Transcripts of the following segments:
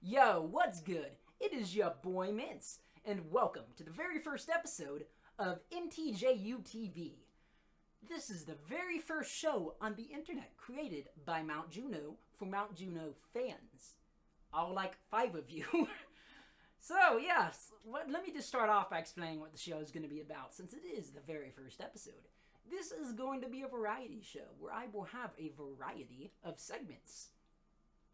Yo, what's good? It is your boy Mince, and welcome to the very first episode of MTJU-TV. This is the very first show on the internet created by Mount Juno for Mount Juno fans. All like 5 of you. So, yes, let me just start off by explaining what the show is going to be about, since it is the very first episode. This is going to be a variety show where I will have a variety of segments.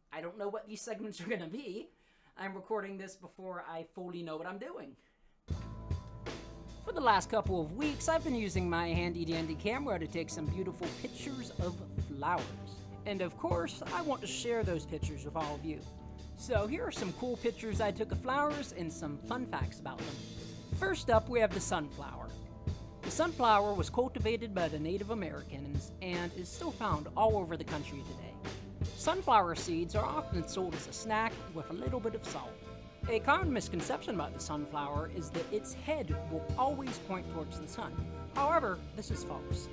I don't know what these segments are going to be. I'm recording this before I fully know what I'm doing. For the last couple of weeks, I've been using my handy-dandy camera to take some beautiful pictures of flowers. And of course, I want to share those pictures with all of you. So here are some cool pictures I took of flowers and some fun facts about them. First up, we have the sunflower. The sunflower was cultivated by the Native Americans and is still found all over the country today. Sunflower seeds are often sold as a snack with a little bit of salt. A common misconception about the sunflower is that its head will always point towards the sun. However, this is false.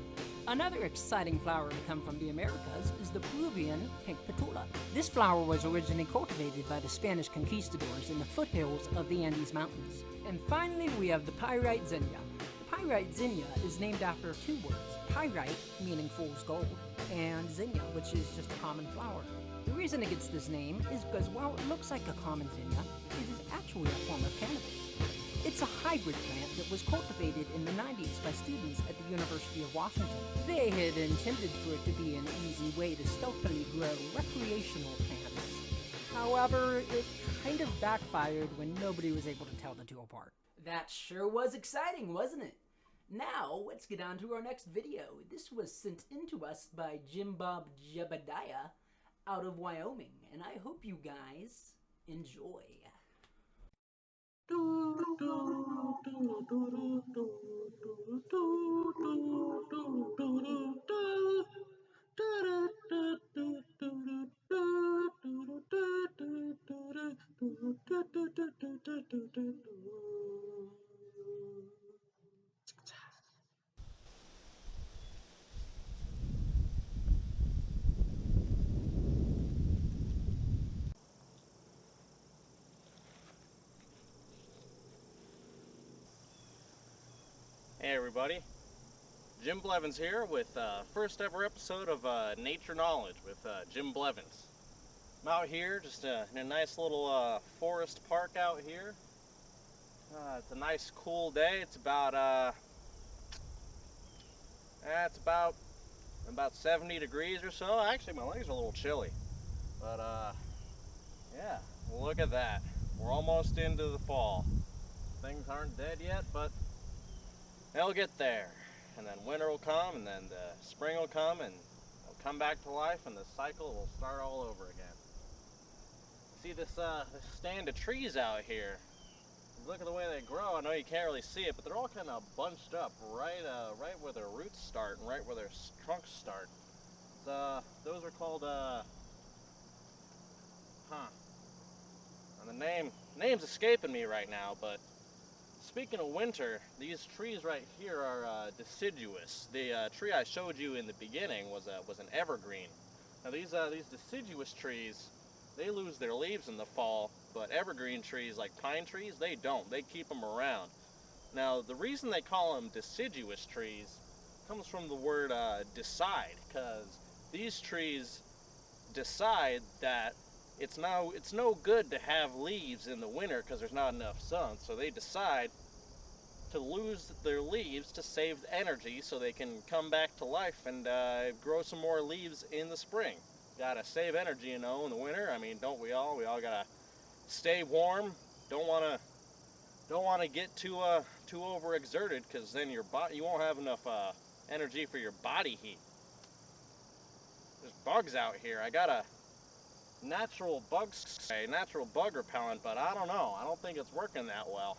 Another exciting flower to come from the Americas is the Peruvian pink petula. This flower was originally cultivated by the Spanish conquistadors in the foothills of the Andes Mountains. And finally, we have the pyrite zinnia. The pyrite zinnia is named after 2 words, pyrite, meaning fool's gold, and zinnia, which is just a common flower. The reason it gets this name is because while it looks like a common zinnia, it is actually a form of cannabis. It's a hybrid plant that was cultivated in the 90s by students at the University of Washington. They had intended for it to be an easy way to stealthily grow recreational plants. However, it kind of backfired when nobody was able to tell the two apart. That sure was exciting, wasn't it? Now, let's get on to our next video. This was sent in to us by Jim Bob Jebediah out of Wyoming, and I hope you guys enjoy. Hey everybody, Jim Blevins here with first ever episode of Knature Knowledge with Jim Blevins. I'm out here just in a nice little forest park out here. It's a nice cool day. It's about 70 degrees or so. Actually, my legs are a little chilly, but yeah, look at that. We're almost into the fall. Things aren't dead yet, but they'll get there, and then winter will come, and then the spring will come, and it'll come back to life, and the cycle will start all over again. See this stand of trees out here? Look at the way they grow. I know you can't really see it, but they're all kind of bunched up right where their roots start and right where their trunks start. Those are called and the name's escaping me right now, but speaking of winter, these trees right here are deciduous. The tree I showed you in the beginning was an evergreen. Now these deciduous trees, they lose their leaves in the fall, but evergreen trees like pine trees, they don't. They keep them around. Now the reason they call them deciduous trees comes from the word decide, because these trees decide that it's no good to have leaves in the winter because there's not enough sun, so they decide to lose their leaves to save energy so they can come back to life and grow some more leaves in the spring. Gotta save energy, you know, in the winter. I mean, don't we all? We all gotta stay warm. Don't wanna get too overexerted, because then you won't have enough energy for your body heat. There's bugs out here. I got a natural bug repellent, but I don't know. I don't think it's working that well.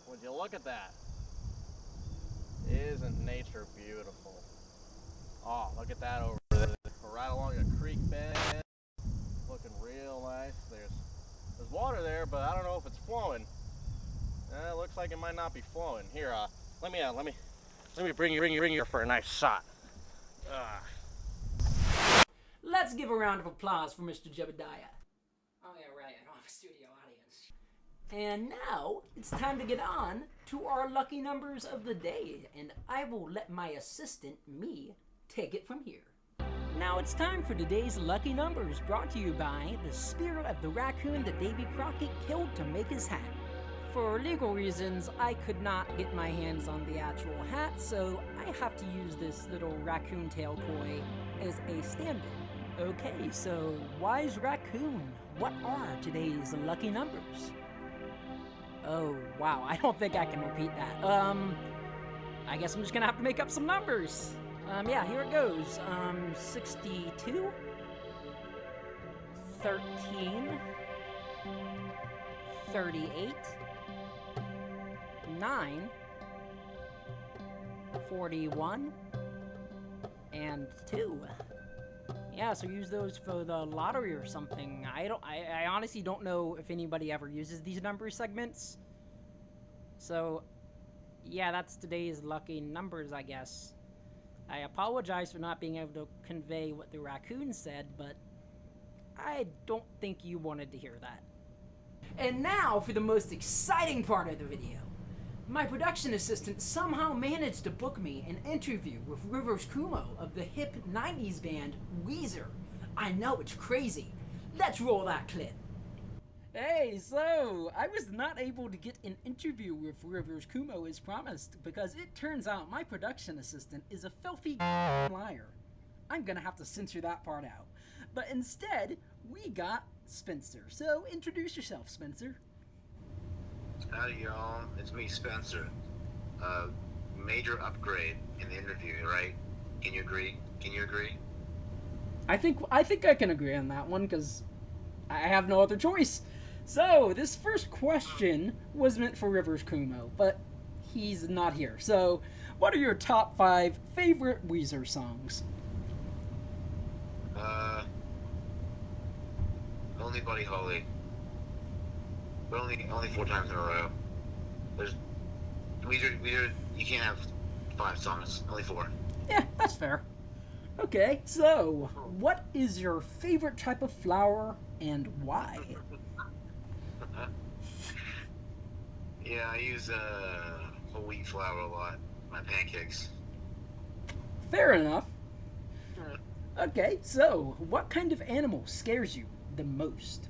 Would you look at that? Isn't nature beautiful? Oh, look at that over there. We're right along a creek bed. Looking real nice. There's water there, but I don't know if it's flowing. It looks like it might not be flowing. Here, let me bring you here for a nice shot. Let's give a round of applause for Mr. Jebediah. Oh yeah, right, I don't have a studio audience. And now, it's time to get on to our lucky numbers of the day, and I will let my assistant, me, take it from here. Now it's time for today's lucky numbers, brought to you by the spirit of the raccoon that Davy Crockett killed to make his hat. For legal reasons, I could not get my hands on the actual hat, so I have to use this little raccoon tail toy as a stand-in. Okay, so wise raccoon, what are today's lucky numbers? Oh, wow, I don't think I can repeat that. I guess I'm just gonna have to make up some numbers. Yeah, here it goes. 62, 13, 38, 9, 41, and 2. Yeah, so use those for the lottery or something. I honestly don't know if anybody ever uses these number segments. So, yeah, that's today's lucky numbers, I guess. I apologize for not being able to convey what the raccoon said, but I don't think you wanted to hear that. And now for the most exciting part of the video. My production assistant somehow managed to book me an interview with Rivers Cuomo of the hip 90s band Weezer. I know, it's crazy. Let's roll that clip. Hey, so I was not able to get an interview with Rivers Cuomo as promised because it turns out my production assistant is a filthy liar. I'm gonna have to censor that part out. But instead, we got Spencer. So introduce yourself, Spencer. Howdy, y'all. It's me, Spencer. Major upgrade in the interview, right? Can you agree? I think I can agree on that one because I have no other choice. So, this first question was meant for Rivers Cuomo, but he's not here. So, what are your top 5 favorite Weezer songs? Only Buddy Holly. But only 4 times in a row. There's Weezer, you can't have 5 songs, only 4. Yeah, that's fair. Okay, so, what is your favorite type of flour and why? Yeah, I use whole wheat flour a lot. My pancakes. Fair enough. Okay, so, what kind of animal scares you the most?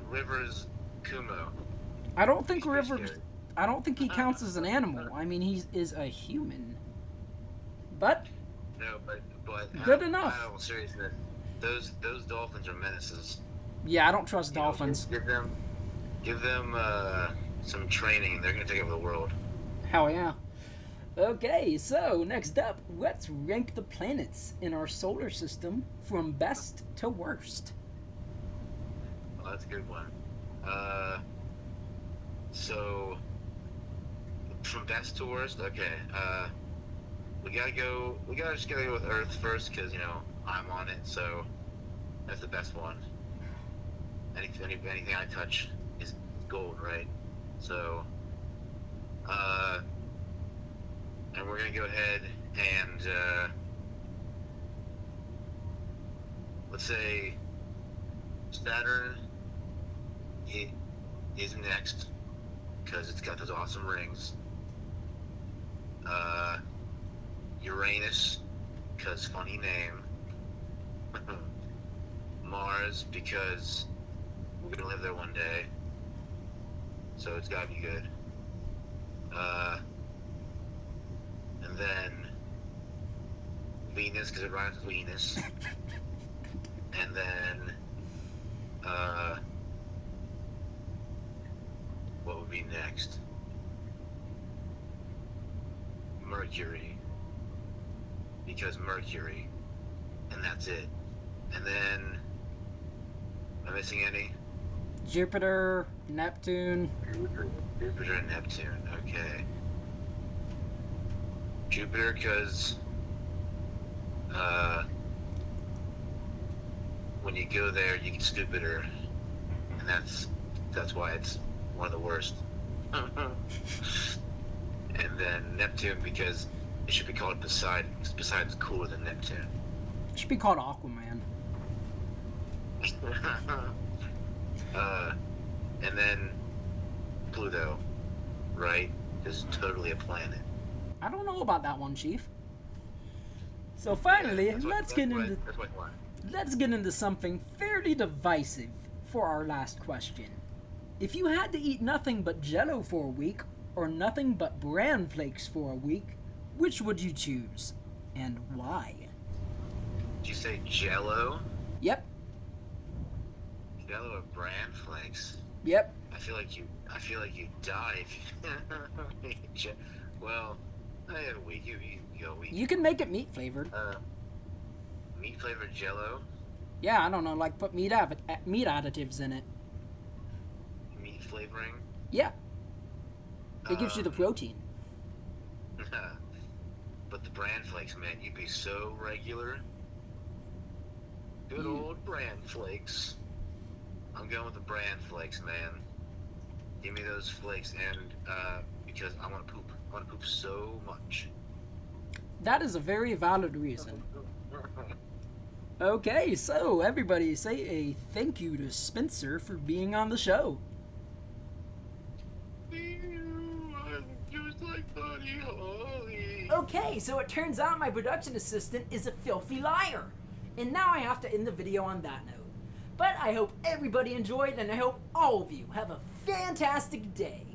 Rivers Cuomo. I don't think he counts as an animal. I mean, he is a human. But No, but good enough. In all seriousness, those dolphins are menaces. Yeah, I don't trust dolphins. Give them some training. They're gonna take over the world. Hell yeah. Okay, so next up, let's rank the planets in our solar system from best to worst. Well, that's a good one. So from best to worst, okay. We gotta just go with Earth first, because I'm on it, so that's the best one. Anything I touch is gold, right? So, and we're gonna go ahead and let's say Saturn is next, because it's got those awesome rings. Uranus, because funny name. Mars, because we're gonna live there one day, so it's gotta be good. And then Venus, because it rhymes with Venus. And then what would be next? Mercury, because Mercury, and that's it. And then, am I missing any? Jupiter, Neptune. Jupiter and Neptune, okay. Jupiter, because when you go there, you get stupider, and that's why it's one of the worst. And then Neptune because it should be called Poseidon. Poseidon's cooler than Neptune. It should be called Aquaman. And then Pluto, right? Is totally a planet. I don't know about that one, Chief. So finally, Yeah, let's get into something fairly divisive for our last question. If you had to eat nothing but Jell-O for a week, or nothing but bran flakes for a week, which would you choose, and why? Did you say Jell-O? Yep. Jell-O or bran flakes? Yep. I feel like you die if you. Well, I have a week. You go a week. You can make it meat flavored. Meat flavored Jell-O. Yeah, I don't know, like put meat additives in it. Meat flavoring. Yeah. It gives you the protein. But the bran flakes, man, you'd be so regular. Good old bran flakes. I'm going with the bran flakes, man. Give me those flakes, and because I want to poop. I want to poop so much. That is a very valid reason. Okay, so everybody say a thank you to Spencer for being on the show. Just like Buddy Holly. Okay, so it turns out my production assistant is a filthy liar. And now I have to end the video on that note. But I hope everybody enjoyed, and I hope all of you have a fantastic day.